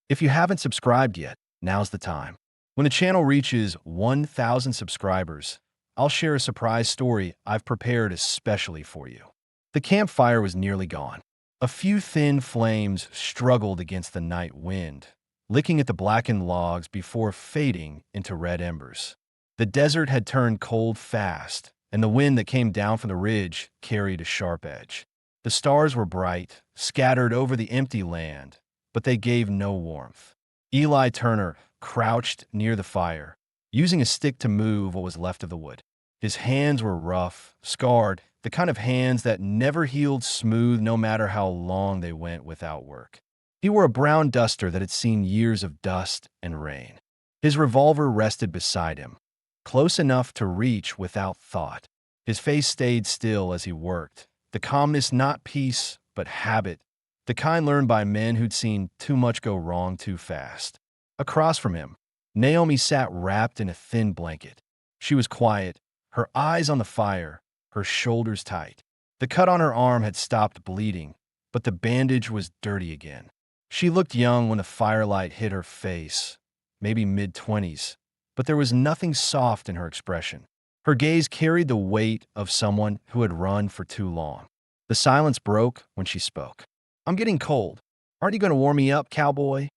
If you haven't subscribed yet, now's the time. When the channel reaches 1,000 subscribers, I'll share a surprise story I've prepared especially for you. The campfire was nearly gone. A few thin flames struggled against the night wind, licking at the blackened logs before fading into red embers. The desert had turned cold fast, and the wind that came down from the ridge carried a sharp edge. The stars were bright, scattered over the empty land, but they gave no warmth. Eli Turner crouched near the fire, using a stick to move what was left of the wood. His hands were rough, scarred, the kind of hands that never healed smooth no matter how long they went without work. He wore a brown duster that had seen years of dust and rain. His revolver rested beside him, close enough to reach without thought. His face stayed still as he worked, the calmness not peace but habit, the kind learned by men who'd seen too much go wrong too fast. Across from him, Naomi sat wrapped in a thin blanket. She was quiet, her eyes on the fire, her shoulders tight. The cut on her arm had stopped bleeding, but the bandage was dirty again. She looked young when the firelight hit her face, maybe mid-20s, but there was nothing soft in her expression. Her gaze carried the weight of someone who had run for too long. The silence broke when she spoke. "I'm getting cold. Aren't you going to warm me up, cowboy?"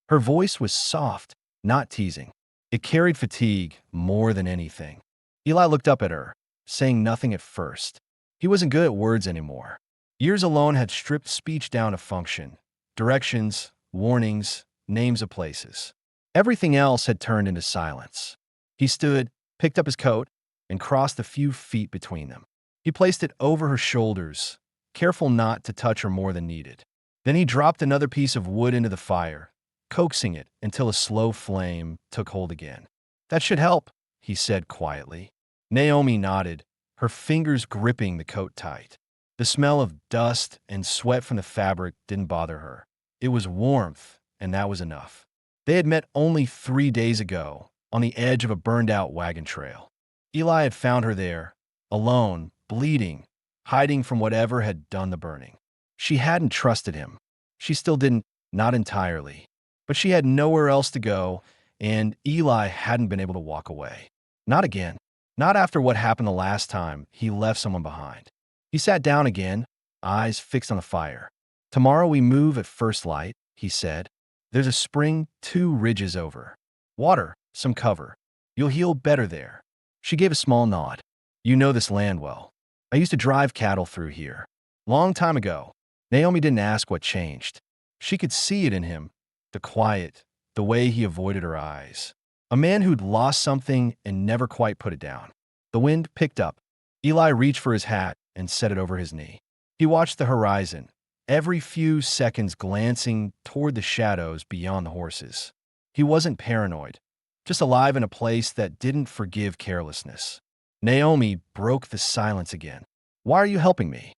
Her voice was soft, not teasing. It carried fatigue more than anything. Eli looked up at her, saying nothing at first. He wasn't good at words anymore. Years alone had stripped speech down to function. Directions, warnings, names of places. Everything else had turned into silence. He stood, picked up his coat, and crossed a few feet between them. He placed it over her shoulders, careful not to touch her more than needed. Then he dropped another piece of wood into the fire, coaxing it until a slow flame took hold again. "That should help," he said quietly. Naomi nodded, her fingers gripping the coat tight. The smell of dust and sweat from the fabric didn't bother her. It was warmth, and that was enough. They had met only 3 days ago, on the edge of a burned-out wagon trail. Eli had found her there, alone, bleeding, hiding from whatever had done the burning. She hadn't trusted him. She still didn't, not entirely. But she had nowhere else to go, and Eli hadn't been able to walk away. Not again. Not after what happened the last time he left someone behind. He sat down again, eyes fixed on the fire. "Tomorrow we move at first light," he said. "There's a spring 2 ridges over. Water, some cover. You'll heal better there." She gave a small nod. "You know this land well. I used to drive cattle through here. Long time ago." Naomi didn't ask what changed. She could see it in him, the quiet, the way he avoided her eyes. A man who'd lost something and never quite put it down. The wind picked up. Eli reached for his hat and set it over his knee. He watched the horizon, every few seconds glancing toward the shadows beyond the horses. He wasn't paranoid, just alive in a place that didn't forgive carelessness. Naomi broke the silence again. "Why are you helping me?"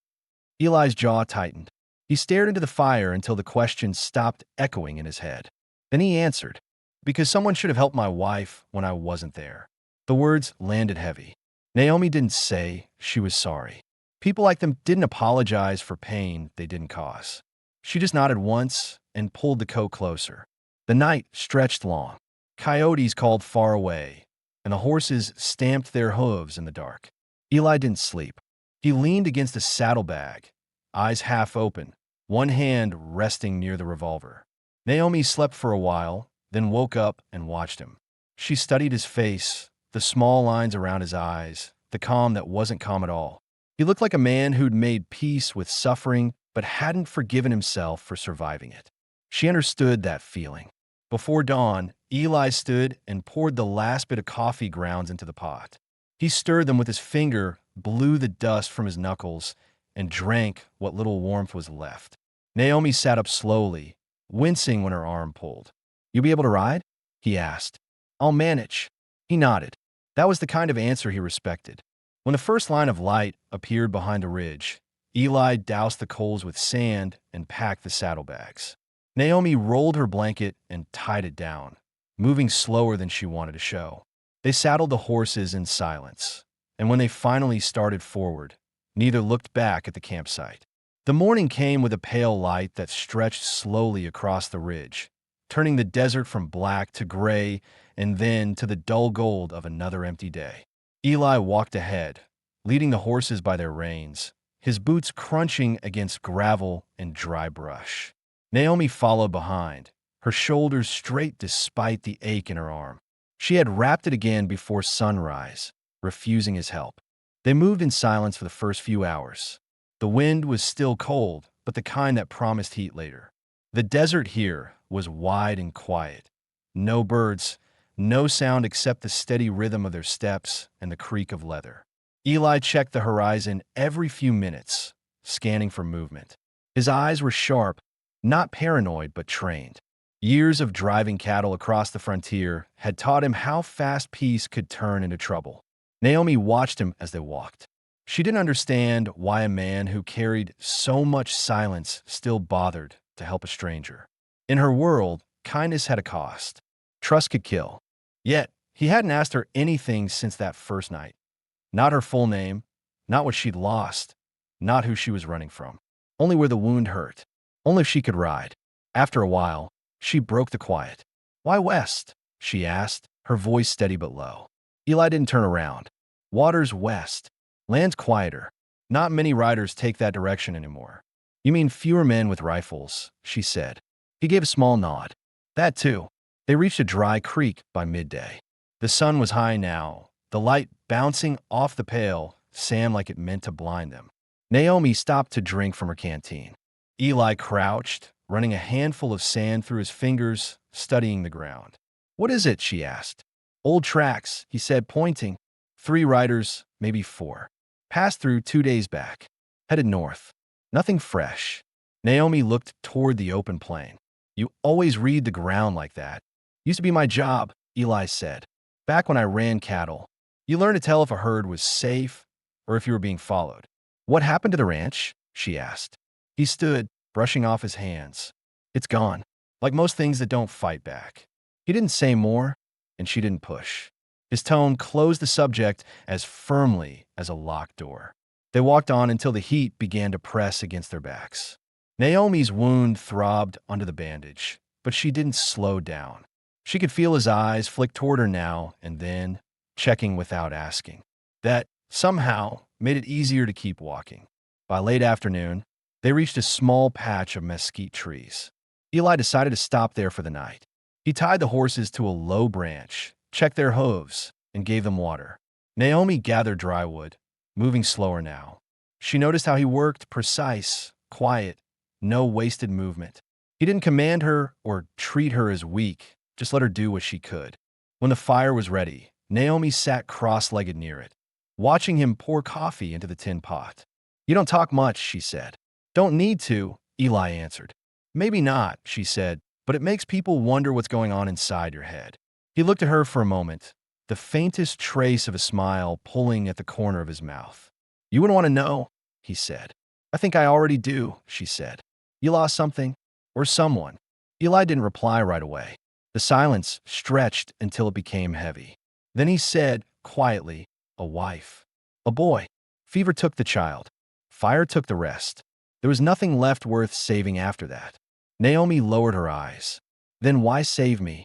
Eli's jaw tightened. He stared into the fire until the question stopped echoing in his head. Then he answered, "Because someone should have helped my wife when I wasn't there." The words landed heavy. Naomi didn't say she was sorry. People like them didn't apologize for pain they didn't cause. She just nodded once and pulled the coat closer. The night stretched long. Coyotes called far away, and the horses stamped their hooves in the dark. Eli didn't sleep. He leaned against a saddlebag, eyes half open, one hand resting near the revolver. Naomi slept for a while, then woke up and watched him. She studied his face, the small lines around his eyes, the calm that wasn't calm at all. He looked like a man who'd made peace with suffering but hadn't forgiven himself for surviving it. She understood that feeling. Before dawn, Eli stood and poured the last bit of coffee grounds into the pot. He stirred them with his finger, blew the dust from his knuckles, and drank what little warmth was left. Naomi sat up slowly, wincing when her arm pulled. "You'll be able to ride?" he asked. "I'll manage." He nodded. That was the kind of answer he respected. When the first line of light appeared behind a ridge, Eli doused the coals with sand and packed the saddlebags. Naomi rolled her blanket and tied it down, moving slower than she wanted to show. They saddled the horses in silence, and when they finally started forward, neither looked back at the campsite. The morning came with a pale light that stretched slowly across the ridge, turning the desert from black to gray and then to the dull gold of another empty day. Eli walked ahead, leading the horses by their reins, his boots crunching against gravel and dry brush. Naomi followed behind, her shoulders straight despite the ache in her arm. She had wrapped it again before sunrise, refusing his help. They moved in silence for the first few hours. The wind was still cold, but the kind that promised heat later. The desert here was wide and quiet. No birds, no sound except the steady rhythm of their steps and the creak of leather. Eli checked the horizon every few minutes, scanning for movement. His eyes were sharp, not paranoid but trained. Years of driving cattle across the frontier had taught him how fast peace could turn into trouble. Naomi watched him as they walked. She didn't understand why a man who carried so much silence still bothered to help a stranger. In her world, kindness had a cost. Trust could kill. Yet, he hadn't asked her anything since that first night. Not her full name, not what she'd lost, not who she was running from. Only where the wound hurt. Only if she could ride. After a while, she broke the quiet. "Why west?" she asked, her voice steady but low. Eli didn't turn around. "Water's west. Land's quieter. Not many riders take that direction anymore." "You mean fewer men with rifles," she said. He gave a small nod. "That too." They reached a dry creek by midday. The sun was high now, the light bouncing off the pale sand like it meant to blind them. Naomi stopped to drink from her canteen. Eli crouched, running a handful of sand through his fingers, studying the ground. "What is it?" she asked. "Old tracks," he said, pointing. 3 riders, maybe 4. Passed through 2 days back. Headed north. Nothing fresh. Naomi looked toward the open plain. "You always read the ground like that." "Used to be my job," Eli said. "Back when I ran cattle. You learned to tell if a herd was safe or if you were being followed." "What happened to the ranch?" she asked. He stood, brushing off his hands. "It's gone. Like most things that don't fight back." He didn't say more, and she didn't push. His tone closed the subject as firmly as a locked door. They walked on until the heat began to press against their backs. Naomi's wound throbbed under the bandage, but she didn't slow down. She could feel his eyes flick toward her now and then, checking without asking. That, somehow, made it easier to keep walking. By late afternoon, they reached a small patch of mesquite trees. Eli decided to stop there for the night. He tied the horses to a low branch, checked their hooves, and gave them water. Naomi gathered dry wood, moving slower now. She noticed how he worked, precise, quiet, no wasted movement. He didn't command her or treat her as weak, just let her do what she could. When the fire was ready, Naomi sat cross-legged near it, watching him pour coffee into the tin pot. "You don't talk much," she said. "Don't need to," Eli answered. "Maybe not," she said, "but it makes people wonder what's going on inside your head." He looked at her for a moment, the faintest trace of a smile pulling at the corner of his mouth. "You wouldn't want to know," he said. "I think I already do," she said. "You lost something? Or someone?" Eli didn't reply right away. The silence stretched until it became heavy. Then he said, quietly, "A wife. A boy. Fever took the child. Fire took the rest. There was nothing left worth saving after that." Naomi lowered her eyes. "Then why save me?"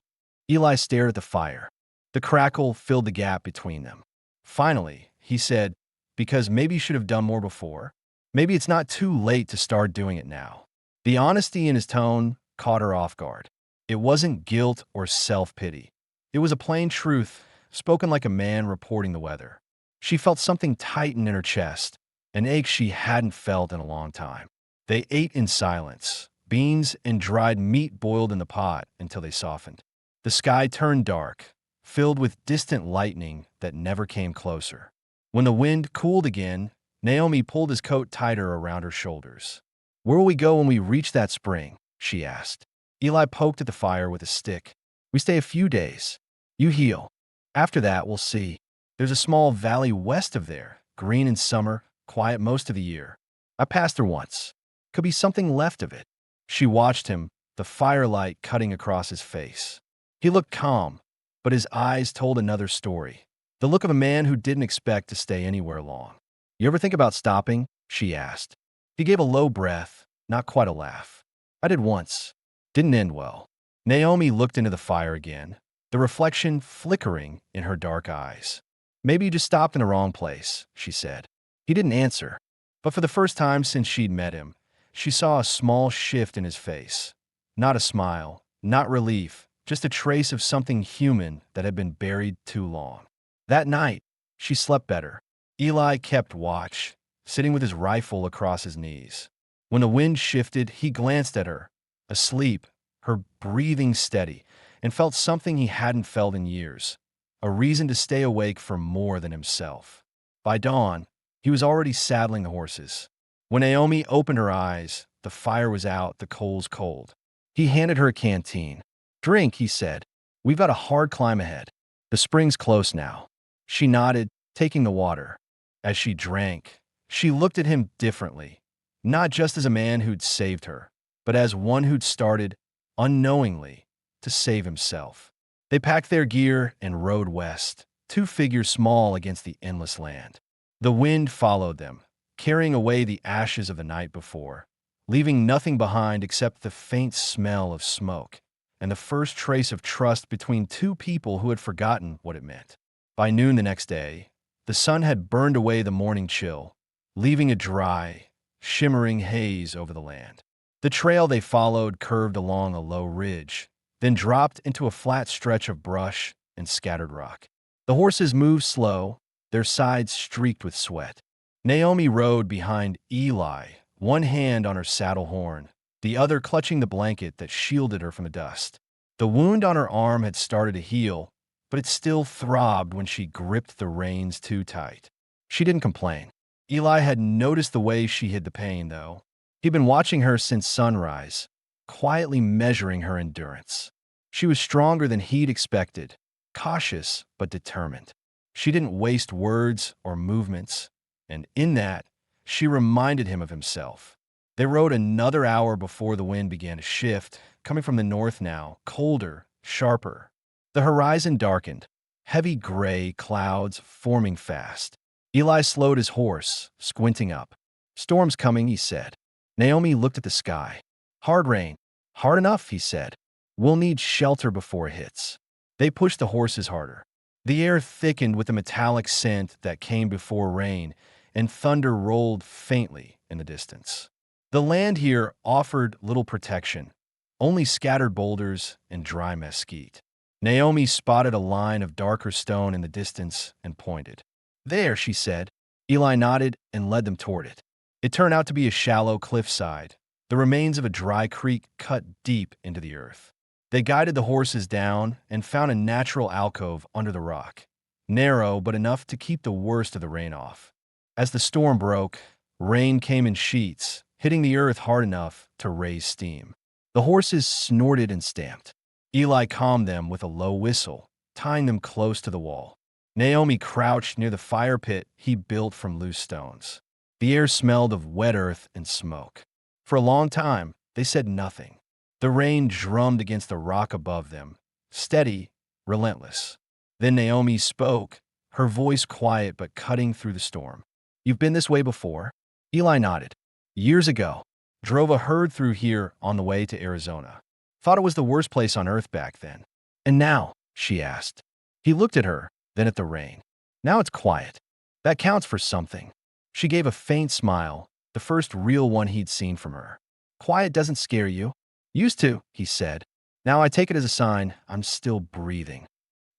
Eli stared at the fire. The crackle filled the gap between them. Finally, he said, "Because maybe you should have done more before. Maybe it's not too late to start doing it now." The honesty in his tone caught her off guard. It wasn't guilt or self-pity. It was a plain truth, spoken like a man reporting the weather. She felt something tighten in her chest, an ache she hadn't felt in a long time. They ate in silence. Beans and dried meat boiled in the pot until they softened. The sky turned dark, filled with distant lightning that never came closer. When the wind cooled again, Naomi pulled his coat tighter around her shoulders. "Where will we go when we reach that spring?" she asked. Eli poked at the fire with a stick. "We stay a few days. You heal. After that, we'll see. There's a small valley west of there, green in summer, quiet most of the year. I passed there once. Could be something left of it." She watched him, the firelight cutting across his face. He looked calm, but his eyes told another story. The look of a man who didn't expect to stay anywhere long. "You ever think about stopping?" she asked. He gave a low breath, not quite a laugh. "I did once. Didn't end well." Naomi looked into the fire again, the reflection flickering in her dark eyes. "Maybe you just stopped in the wrong place," she said. He didn't answer, but for the first time since she'd met him, she saw a small shift in his face. Not a smile, not relief, just a trace of something human that had been buried too long. That night, she slept better. Eli kept watch, sitting with his rifle across his knees. When the wind shifted, he glanced at her, asleep, her breathing steady, and felt something he hadn't felt in years, a reason to stay awake for more than himself. By dawn, he was already saddling the horses. When Naomi opened her eyes, the fire was out, the coals cold. He handed her a canteen. "Drink," he said. "We've got a hard climb ahead. The spring's close now." She nodded, taking the water. As she drank, she looked at him differently, not just as a man who'd saved her, but as one who'd started, unknowingly, to save himself. They packed their gear and rode west, two figures small against the endless land. The wind followed them, carrying away the ashes of the night before, leaving nothing behind except the faint smell of smoke and the first trace of trust between two people who had forgotten what it meant. By noon the next day, the sun had burned away the morning chill, leaving a dry, shimmering haze over the land. The trail they followed curved along a low ridge, then dropped into a flat stretch of brush and scattered rock. The horses moved slow, their sides streaked with sweat. Naomi rode behind Eli, one hand on her saddle horn, the other clutching the blanket that shielded her from the dust. The wound on her arm had started to heal, but it still throbbed when she gripped the reins too tight. She didn't complain. Eli had noticed the way she hid the pain, though. He'd been watching her since sunrise, quietly measuring her endurance. She was stronger than he'd expected, cautious but determined. She didn't waste words or movements, and in that, she reminded him of himself. They rode another hour before the wind began to shift, coming from the north now, colder, sharper. The horizon darkened, heavy gray clouds forming fast. Eli slowed his horse, squinting up. "Storm's coming," he said. Naomi looked at the sky. "Hard rain. Hard enough," he said. "We'll need shelter before it hits." They pushed the horses harder. The air thickened with the metallic scent that came before rain, and thunder rolled faintly in the distance. The land here offered little protection, only scattered boulders and dry mesquite. Naomi spotted a line of darker stone in the distance and pointed. "There," she said. Eli nodded and led them toward it. It turned out to be a shallow cliffside, the remains of a dry creek cut deep into the earth. They guided the horses down and found a natural alcove under the rock, narrow but enough to keep the worst of the rain off. As the storm broke, rain came in sheets, hitting the earth hard enough to raise steam. The horses snorted and stamped. Eli calmed them with a low whistle, tying them close to the wall. Naomi crouched near the fire pit he built from loose stones. The air smelled of wet earth and smoke. For a long time, they said nothing. The rain drummed against the rock above them, steady, relentless. Then Naomi spoke, her voice quiet but cutting through the storm. "You've been this way before?" Eli nodded. "Years ago. Drove a herd through here on the way to Arizona. Thought it was the worst place on earth back then." "And now?" she asked. He looked at her, then at the rain. "Now it's quiet. That counts for something." She gave a faint smile, the first real one he'd seen from her. "Quiet doesn't scare you." "Used to," he said. "Now I take it as a sign I'm still breathing."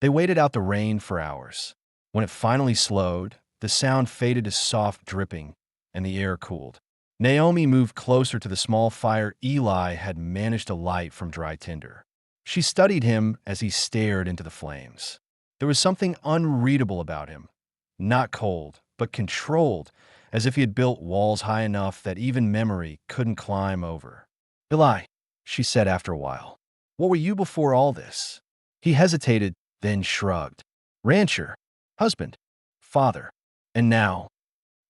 They waited out the rain for hours. When it finally slowed, the sound faded to soft dripping, and the air cooled. Naomi moved closer to the small fire Eli had managed to light from dry tinder. She studied him as he stared into the flames. There was something unreadable about him. Not cold, but controlled, as if he had built walls high enough that even memory couldn't climb over. "Eli," she said after a while, "what were you before all this?" He hesitated, then shrugged. "Rancher, husband, father, and now,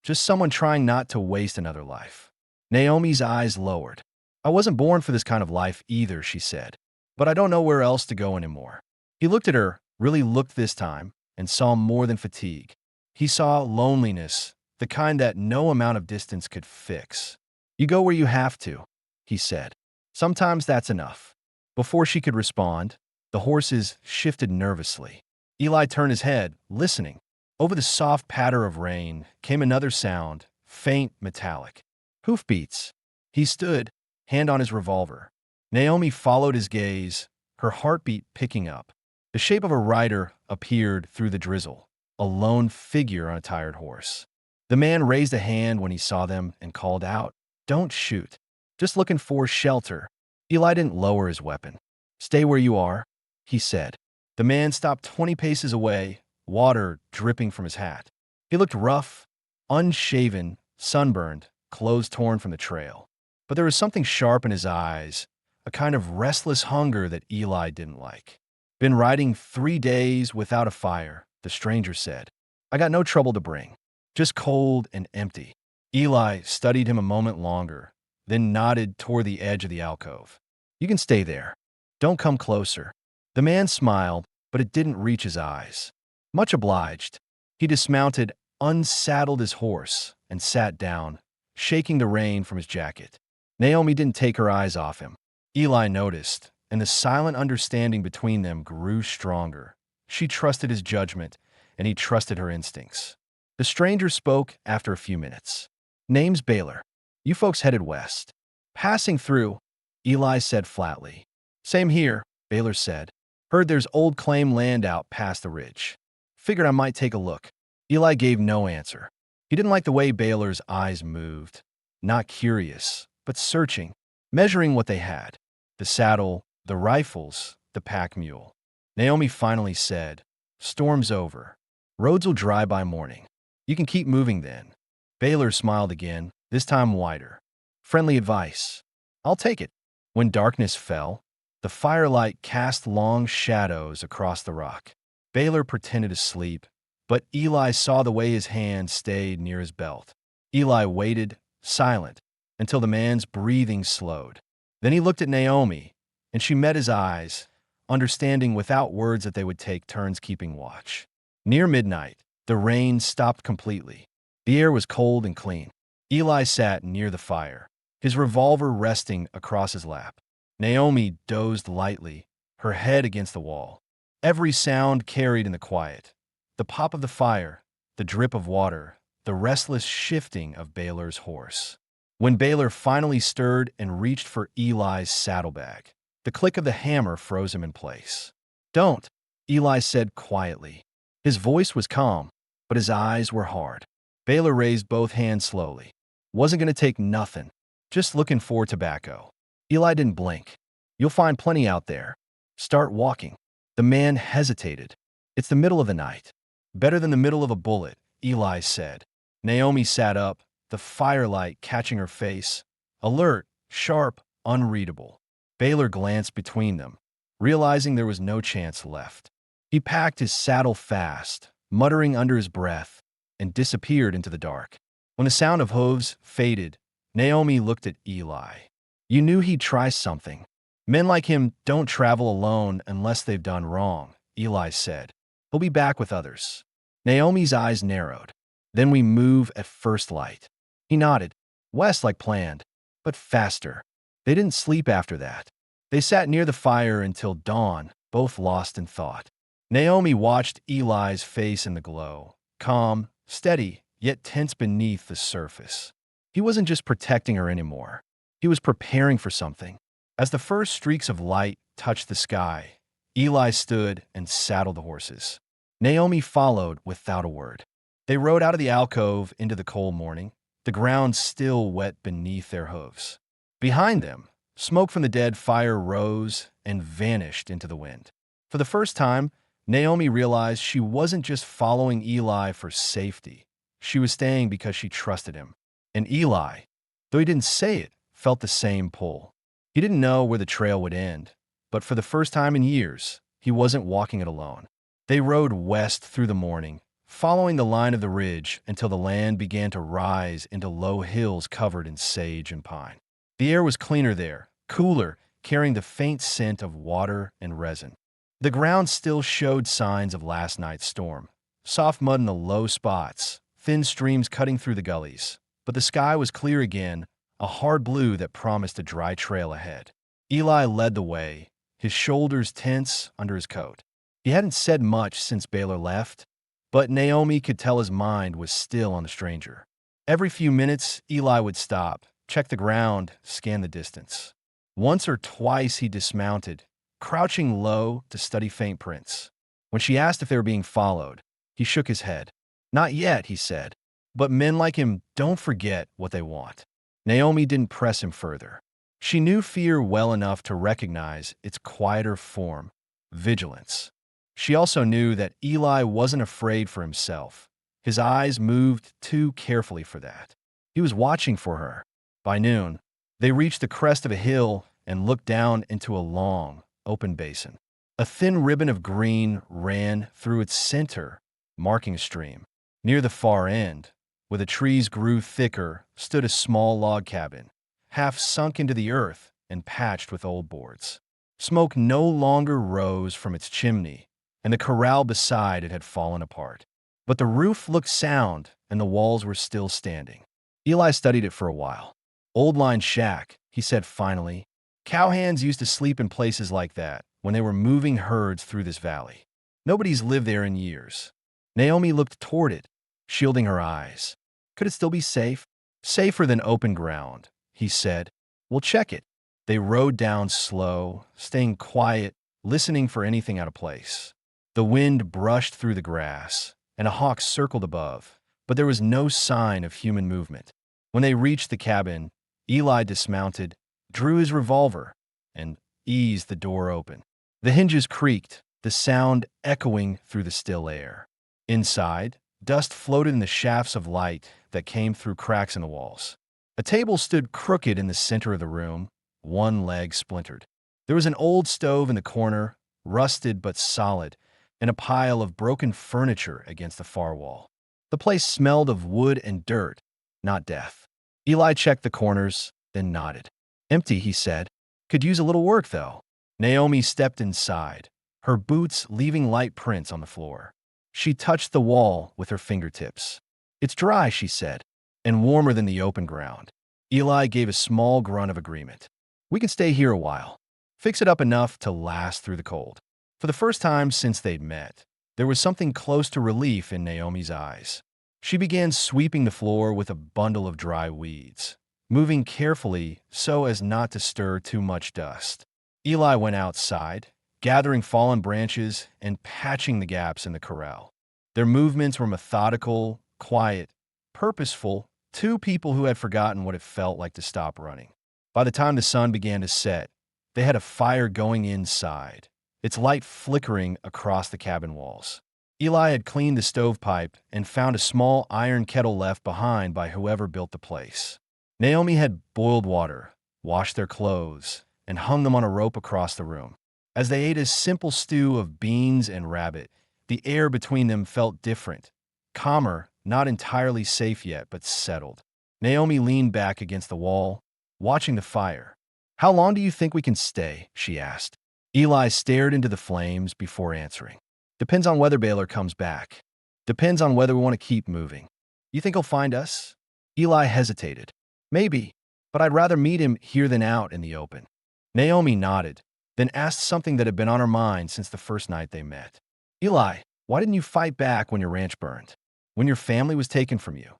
just someone trying not to waste another life." Naomi's eyes lowered. "I wasn't born for this kind of life either," she said, "but I don't know where else to go anymore." He looked at her, really looked this time, and saw more than fatigue. He saw loneliness, the kind that no amount of distance could fix. "You go where you have to," he said. "Sometimes that's enough." Before she could respond, the horses shifted nervously. Eli turned his head, listening. Over the soft patter of rain came another sound, faint, metallic. Hoofbeats. He stood, hand on his revolver. Naomi followed his gaze, her heartbeat picking up. The shape of a rider appeared through the drizzle, a lone figure on a tired horse. The man raised a hand when he saw them and called out, "Don't shoot. Just looking for shelter." Eli didn't lower his weapon. "Stay where you are," he said. The man stopped 20 paces away, water dripping from his hat. He looked rough, unshaven, sunburned, clothes torn from the trail. But there was something sharp in his eyes, a kind of restless hunger that Eli didn't like. "Been riding 3 days without a fire," the stranger said. "I got no trouble to bring, just cold and empty." Eli studied him a moment longer, then nodded toward the edge of the alcove. "You can stay there. Don't come closer." The man smiled, but it didn't reach his eyes. "Much obliged." He dismounted, unsaddled his horse, and sat down, shaking the rain from his jacket. Naomi didn't take her eyes off him. Eli noticed, and the silent understanding between them grew stronger. She trusted his judgment, and he trusted her instincts. The stranger spoke after a few minutes. "Name's Baylor. You folks headed west." "Passing through," Eli said flatly. "Same here," Baylor said. "Heard there's old claim land out past the ridge. Figured I might take a look." Eli gave no answer. He didn't like the way Baylor's eyes moved. Not curious, but searching, measuring what they had. The saddle, the rifles, the pack mule. Naomi finally said, "Storm's over. Roads'll dry by morning. You can keep moving then." Baylor smiled again, this time wider. "Friendly advice. I'll take it." When darkness fell, the firelight cast long shadows across the rock. Baylor pretended to sleep, but Eli saw the way his hand stayed near his belt. Eli waited, silent, until the man's breathing slowed. Then he looked at Naomi, and she met his eyes, understanding without words that they would take turns keeping watch. Near midnight, the rain stopped completely. The air was cold and clean. Eli sat near the fire, his revolver resting across his lap. Naomi dozed lightly, her head against the wall. Every sound carried in the quiet. The pop of the fire, the drip of water, the restless shifting of Baylor's horse. When Baylor finally stirred and reached for Eli's saddlebag, the click of the hammer froze him in place. "Don't," Eli said quietly. His voice was calm, but his eyes were hard. Baylor raised both hands slowly. "Wasn't going to take nothing. Just looking for tobacco." Eli didn't blink. "You'll find plenty out there. Start walking." The man hesitated. "It's the middle of the night." "Better than the middle of a bullet," Eli said. Naomi sat up, the firelight catching her face. Alert, sharp, unreadable. Baylor glanced between them, realizing there was no chance left. He packed his saddle fast, muttering under his breath, and disappeared into the dark. When the sound of hooves faded, Naomi looked at Eli. "You knew he'd try something. Men like him don't travel alone unless they've done wrong," Eli said. "He'll be back with others." Naomi's eyes narrowed. "Then we move at first light." He nodded. "West like planned, but faster." They didn't sleep after that. They sat near the fire until dawn, both lost in thought. Naomi watched Eli's face in the glow, calm, steady, yet tense beneath the surface. He wasn't just protecting her anymore. He was preparing for something. As the first streaks of light touched the sky, Eli stood and saddled the horses. Naomi followed without a word. They rode out of the alcove into the cold morning, the ground still wet beneath their hooves. Behind them, smoke from the dead fire rose and vanished into the wind. For the first time, Naomi realized she wasn't just following Eli for safety. She was staying because she trusted him. And Eli, though he didn't say it, felt the same pull. He didn't know where the trail would end, but for the first time in years, he wasn't walking it alone. They rode west through the morning, following the line of the ridge until the land began to rise into low hills covered in sage and pine. The air was cleaner there, cooler, carrying the faint scent of water and resin. The ground still showed signs of last night's storm. Soft mud in the low spots, thin streams cutting through the gullies. But the sky was clear again, a hard blue that promised a dry trail ahead. Eli led the way, his shoulders tense under his coat. He hadn't said much since Baylor left, but Naomi could tell his mind was still on the stranger. Every few minutes, Eli would stop, check the ground, scan the distance. Once or twice he dismounted, crouching low to study faint prints. When she asked if they were being followed, he shook his head. Not yet, he said, but men like him don't forget what they want. Naomi didn't press him further. She knew fear well enough to recognize its quieter form, vigilance. She also knew that Eli wasn't afraid for himself. His eyes moved too carefully for that. He was watching for her. By noon, they reached the crest of a hill and looked down into a long, open basin. A thin ribbon of green ran through its center, marking a stream. Near the far end, where the trees grew thicker, stood a small log cabin, half sunk into the earth and patched with old boards. Smoke no longer rose from its chimney, and the corral beside it had fallen apart. But the roof looked sound, and the walls were still standing. Eli studied it for a while. Old line shack, he said finally. Cowhands used to sleep in places like that when they were moving herds through this valley. Nobody's lived there in years. Naomi looked toward it, shielding her eyes. Could it still be safe? Safer than open ground, he said. We'll check it. They rode down slow, staying quiet, listening for anything out of place. The wind brushed through the grass, and a hawk circled above, but there was no sign of human movement. When they reached the cabin, Eli dismounted, drew his revolver, and eased the door open. The hinges creaked, the sound echoing through the still air. Inside, dust floated in the shafts of light that came through cracks in the walls. A table stood crooked in the center of the room, one leg splintered. There was an old stove in the corner, rusted but solid, and a pile of broken furniture against the far wall. The place smelled of wood and dirt, not death. Eli checked the corners, then nodded. Empty, he said. Could use a little work, though. Naomi stepped inside, her boots leaving light prints on the floor. She touched the wall with her fingertips. It's dry, she said, and warmer than the open ground. Eli gave a small grunt of agreement. We can stay here a while. Fix it up enough to last through the cold. For the first time since they'd met, there was something close to relief in Naomi's eyes. She began sweeping the floor with a bundle of dry weeds, moving carefully so as not to stir too much dust. Eli went outside, gathering fallen branches and patching the gaps in the corral. Their movements were methodical, quiet, purposeful, two people who had forgotten what it felt like to stop running. By the time the sun began to set, they had a fire going inside, its light flickering across the cabin walls. Eli had cleaned the stovepipe and found a small iron kettle left behind by whoever built the place. Naomi had boiled water, washed their clothes, and hung them on a rope across the room. As they ate a simple stew of beans and rabbit, the air between them felt different, calmer, not entirely safe yet, but settled. Naomi leaned back against the wall, watching the fire. How long do you think we can stay? She asked. Eli stared into the flames before answering. Depends on whether Baylor comes back. Depends on whether we want to keep moving. You think he'll find us? Eli hesitated. Maybe, but I'd rather meet him here than out in the open. Naomi nodded, then asked something that had been on her mind since the first night they met. Eli, why didn't you fight back when your ranch burned? When your family was taken from you?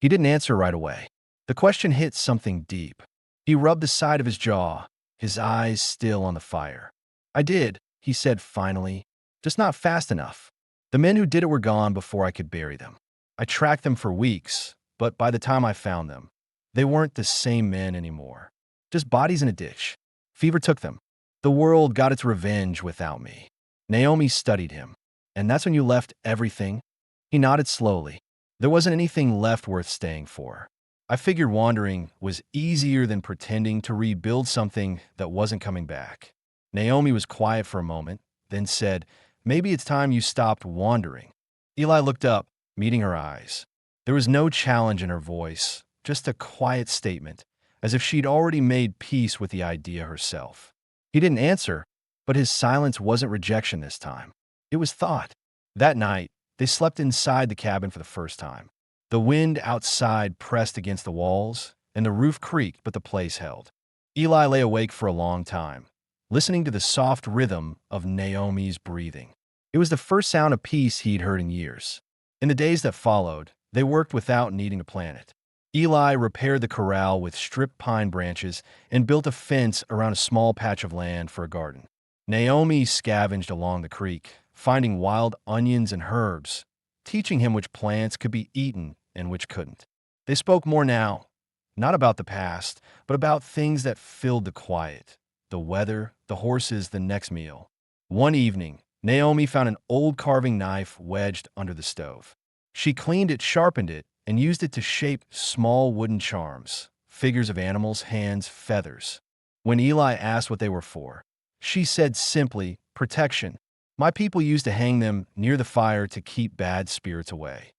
He didn't answer right away. The question hit something deep. He rubbed the side of his jaw, his eyes still on the fire. I did, he said finally, just not fast enough. The men who did it were gone before I could bury them. I tracked them for weeks, but by the time I found them, they weren't the same men anymore. Just bodies in a ditch. Fever took them. The world got its revenge without me. Naomi studied him. And that's when you left everything? He nodded slowly. There wasn't anything left worth staying for. I figured wandering was easier than pretending to rebuild something that wasn't coming back. Naomi was quiet for a moment, then said, maybe it's time you stopped wandering. Eli looked up, meeting her eyes. There was no challenge in her voice, just a quiet statement, as if she'd already made peace with the idea herself. He didn't answer, but his silence wasn't rejection this time. It was thought. That night, they slept inside the cabin for the first time. The wind outside pressed against the walls, and the roof creaked, but the place held. Eli lay awake for a long time, listening to the soft rhythm of Naomi's breathing. It was the first sound of peace he'd heard in years. In the days that followed, they worked without needing to plan it. Eli repaired the corral with stripped pine branches and built a fence around a small patch of land for a garden. Naomi scavenged along the creek, finding wild onions and herbs, teaching him which plants could be eaten and which couldn't. They spoke more now, not about the past, but about things that filled the quiet: the weather, the horses, the next meal. One evening, Naomi found an old carving knife wedged under the stove. She cleaned it, sharpened it, and used it to shape small wooden charms, figures of animals, hands, feathers. When Eli asked what they were for, she said simply, "Protection. My people used to hang them near the fire to keep bad spirits away."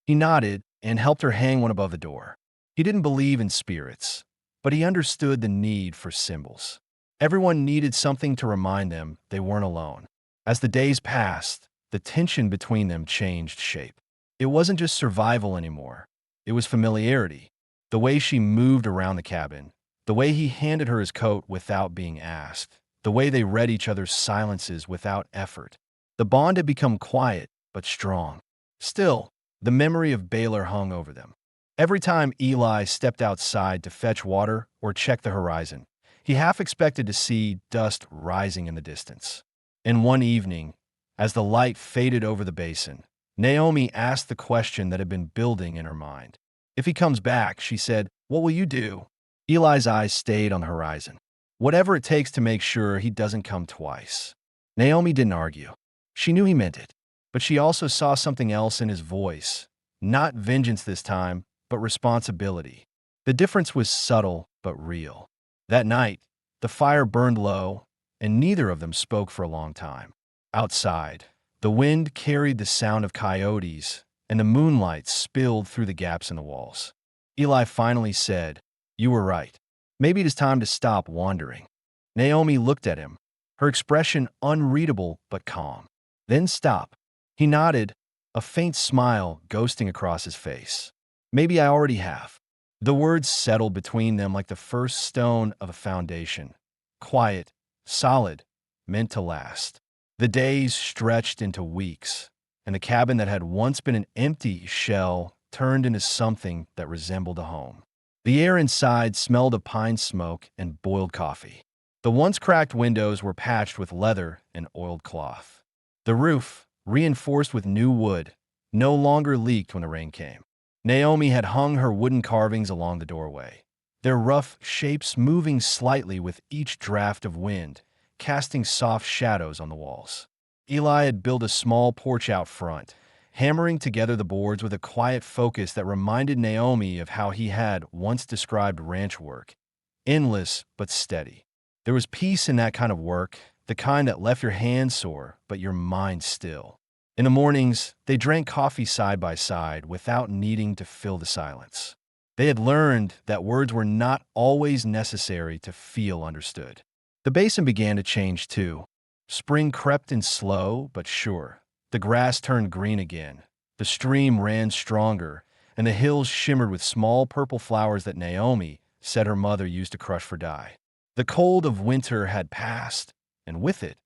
He nodded and helped her hang one above the door. He didn't believe in spirits, but he understood the need for symbols. Everyone needed something to remind them they weren't alone. As the days passed, the tension between them changed shape. It wasn't just survival anymore. It was familiarity. The way she moved around the cabin, the way he handed her his coat without being asked, the way they read each other's silences without effort. The bond had become quiet but strong. Still, the memory of Baylor hung over them. Every time Eli stepped outside to fetch water or check the horizon, he half expected to see dust rising in the distance. And one evening, as the light faded over the basin, Naomi asked the question that had been building in her mind. "If he comes back," she said, "what will you do?" Eli's eyes stayed on the horizon. "Whatever it takes to make sure he doesn't come twice." Naomi didn't argue. She knew he meant it, but she also saw something else in his voice. Not vengeance this time, but responsibility. The difference was subtle but real. That night, the fire burned low, and neither of them spoke for a long time. Outside, the wind carried the sound of coyotes, and the moonlight spilled through the gaps in the walls. Eli finally said, "You were right. Maybe it is time to stop wandering." Naomi looked at him, her expression unreadable but calm. "Then stop." He nodded, a faint smile ghosting across his face. "Maybe I already have." The words settled between them like the first stone of a foundation. Quiet, solid, meant to last. The days stretched into weeks, and the cabin that had once been an empty shell turned into something that resembled a home. The air inside smelled of pine smoke and boiled coffee. The once cracked windows were patched with leather and oiled cloth. The roof, reinforced with new wood, no longer leaked when the rain came. Naomi had hung her wooden carvings along the doorway, their rough shapes moving slightly with each draft of wind, casting soft shadows on the walls. Eli had built a small porch out front, hammering together the boards with a quiet focus that reminded Naomi of how he had once described ranch work: endless but steady. There was peace in that kind of work, the kind that left your hands sore but your mind still. In the mornings, they drank coffee side by side without needing to fill the silence. They had learned that words were not always necessary to feel understood. The basin began to change too. Spring crept in slow but sure. The grass turned green again. The stream ran stronger, and the hills shimmered with small purple flowers that Naomi said her mother used to crush for dye. The cold of winter had passed, and with it,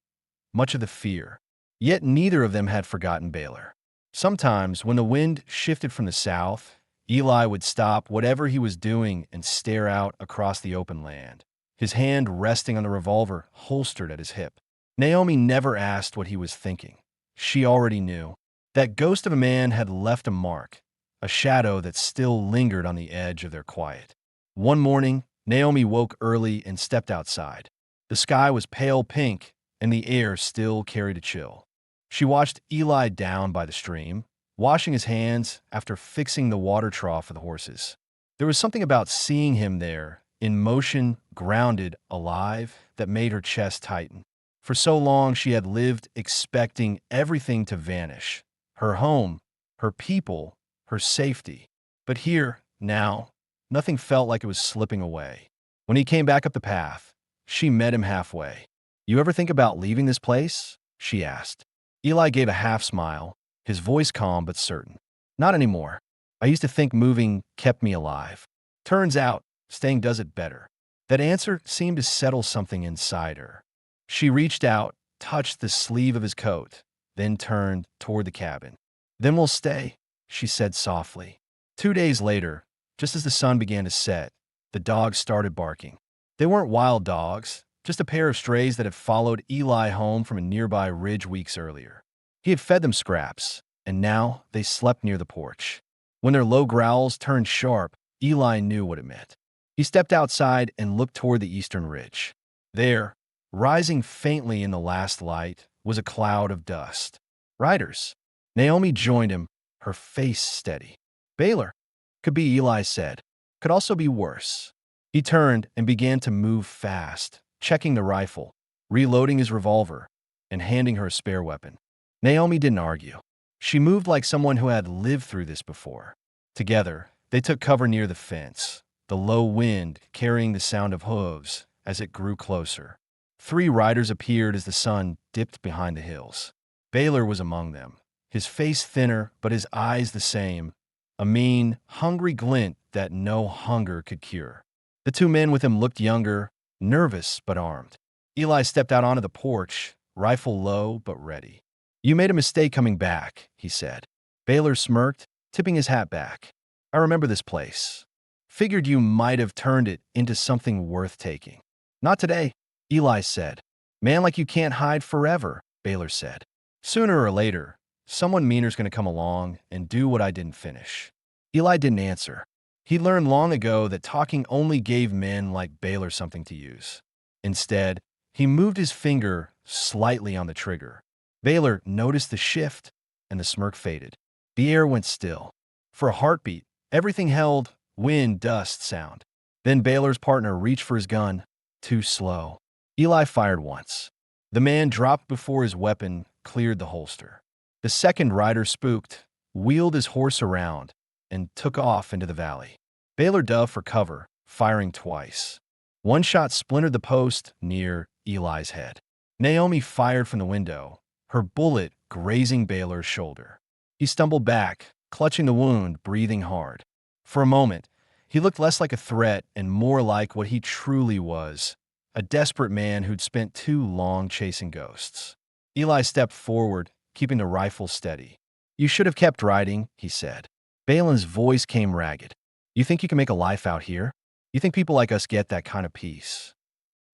much of the fear. Yet neither of them had forgotten Baylor. Sometimes, when the wind shifted from the south, Eli would stop whatever he was doing and stare out across the open land, his hand resting on the revolver holstered at his hip. Naomi never asked what he was thinking. She already knew. That ghost of a man had left a mark, a shadow that still lingered on the edge of their quiet. One morning, Naomi woke early and stepped outside. The sky was pale pink, and the air still carried a chill. She watched Eli down by the stream, washing his hands after fixing the water trough for the horses. There was something about seeing him there, in motion, grounded, alive, that made her chest tighten. For so long she had lived expecting everything to vanish: her home, her people, her safety. But here, now, nothing felt like it was slipping away. When he came back up the path, she met him halfway. "You ever think about leaving this place?" she asked. Eli gave a half smile, his voice calm but certain. "Not anymore. I used to think moving kept me alive. Turns out, staying does it better." That answer seemed to settle something inside her. She reached out, touched the sleeve of his coat, then turned toward the cabin. "Then we'll stay," she said softly. 2 days later, just as the sun began to set, the dogs started barking. They weren't wild dogs, just a pair of strays that had followed Eli home from a nearby ridge weeks earlier. He had fed them scraps, and now they slept near the porch. When their low growls turned sharp, Eli knew what it meant. He stepped outside and looked toward the eastern ridge. There, rising faintly in the last light, was a cloud of dust. Riders. Naomi joined him, her face steady. Baylor. Could be, Eli said. Could also be worse. He turned and began to move fast, checking the rifle, reloading his revolver, and handing her a spare weapon. Naomi didn't argue. She moved like someone who had lived through this before. Together, they took cover near the fence, the low wind carrying the sound of hooves as it grew closer. 3 riders appeared as the sun dipped behind the hills. Baylor was among them, his face thinner but his eyes the same, a mean, hungry glint that no hunger could cure. The 2 men with him looked younger, nervous but armed. Eli stepped out onto the porch, rifle low but ready. "You made a mistake coming back," he said. Baylor smirked, tipping his hat back. "I remember this place. Figured you might have turned it into something worth taking." "Not today," Eli said. "Man like you can't hide forever," Baylor said. "Sooner or later, someone meaner's going to come along and do what I didn't finish." Eli didn't answer. He learned long ago that talking only gave men like Baylor something to use. Instead, he moved his finger slightly on the trigger. Baylor noticed the shift, and the smirk faded. The air went still. For a heartbeat, everything held wind, dust, sound. Then Baylor's partner reached for his gun, too slow. Eli fired once. The man dropped before his weapon cleared the holster. The second rider spooked, wheeled his horse around, and took off into the valley. Baylor dove for cover, firing twice. One shot splintered the post near Eli's head. Naomi fired from the window, her bullet grazing Baylor's shoulder. He stumbled back, clutching the wound, breathing hard. For a moment, he looked less like a threat and more like what he truly was, a desperate man who'd spent too long chasing ghosts. Eli stepped forward, keeping the rifle steady. "You should have kept riding," he said. Balin's voice came ragged. "You think you can make a life out here? You think people like us get that kind of peace?"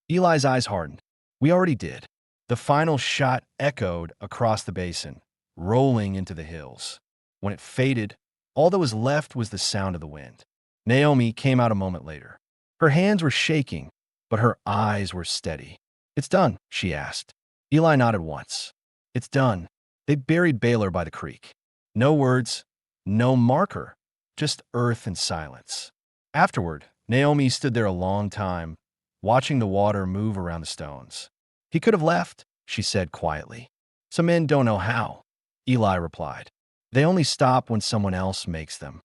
Eli's eyes hardened. "We already did." The final shot echoed across the basin, rolling into the hills. When it faded, all that was left was the sound of the wind. Naomi came out a moment later. Her hands were shaking, but her eyes were steady. "It's done," she asked. Eli nodded once. "It's done." They buried Baylor by the creek. No words, no marker, just earth and silence. Afterward, Naomi stood there a long time, watching the water move around the stones. "He could have left," she said quietly. "Some men don't know how," Eli replied. "They only stop when someone else makes them."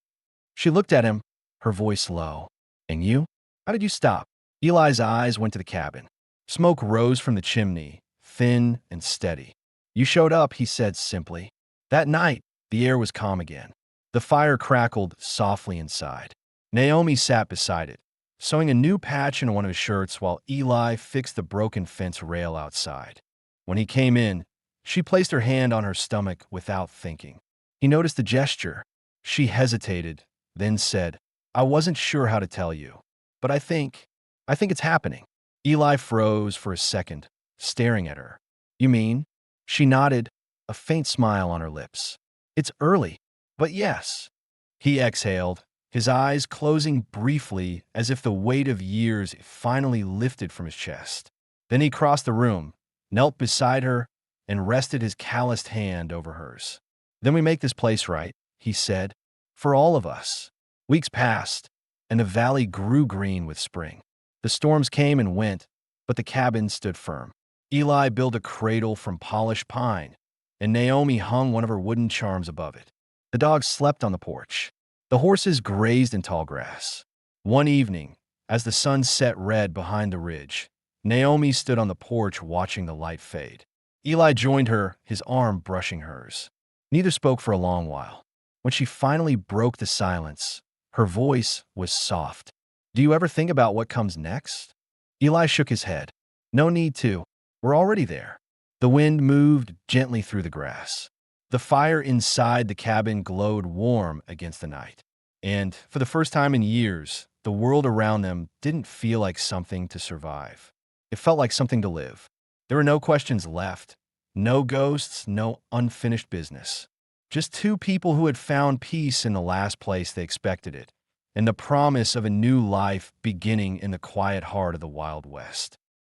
She looked at him, her voice low. "And you? How did you stop?" Eli's eyes went to the cabin. Smoke rose from the chimney, thin and steady. "You showed up," he said simply. That night, the air was calm again. The fire crackled softly inside. Naomi sat beside it, sewing a new patch into one of his shirts while Eli fixed the broken fence rail outside. When he came in, she placed her hand on her stomach without thinking. He noticed the gesture. She hesitated, then said, "I wasn't sure how to tell you, but I think it's happening." Eli froze for a second, staring at her. "You mean?" She nodded, a faint smile on her lips. "It's early, but yes." He exhaled, his eyes closing briefly as if the weight of years finally lifted from his chest. Then he crossed the room, knelt beside her, and rested his calloused hand over hers. "Then we make this place right," he said, "for all of us." Weeks passed, and the valley grew green with spring. The storms came and went, but the cabin stood firm. Eli built a cradle from polished pine, and Naomi hung one of her wooden charms above it. The dogs slept on the porch. The horses grazed in tall grass. One evening, as the sun set red behind the ridge, Naomi stood on the porch watching the light fade. Eli joined her, his arm brushing hers. Neither spoke for a long while. When she finally broke the silence, her voice was soft. "Do you ever think about what comes next?" Eli shook his head. "No need to. were already there. The wind moved gently through the grass. The fire inside the cabin glowed warm against the night. And for the first time in years, the world around them didn't feel like something to survive. It felt like something to live. There were no questions left, no ghosts, no unfinished business. Just two people who had found peace in the last place they expected it, and the promise of a new life beginning in the quiet heart of the Wild West.